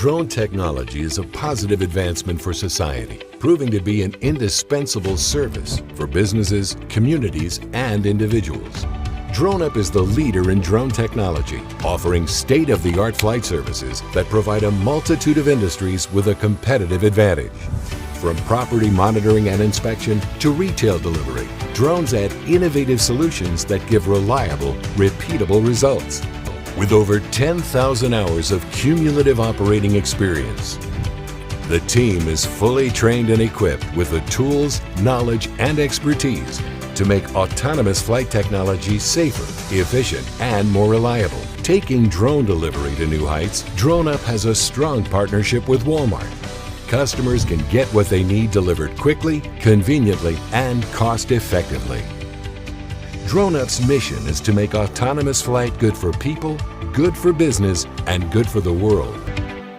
Drone technology is a positive advancement for society, proving to be an indispensable service for businesses, communities, and individuals. DroneUp is the leader in drone technology, offering state-of-the-art flight services that provide a multitude of industries with a competitive advantage. From property monitoring and inspection to retail delivery, drones add innovative solutions that give reliable, repeatable results. With over 10,000 hours of cumulative operating experience, the team is fully trained and equipped with the tools, knowledge, and expertise to make autonomous flight technology safer, efficient, and more reliable. Taking drone delivery to new heights, DroneUp has a strong partnership with Walmart. Customers can get what they need delivered quickly, conveniently, and cost-effectively. DroneUp's mission is to make autonomous flight good for people, good for business, and good for the world.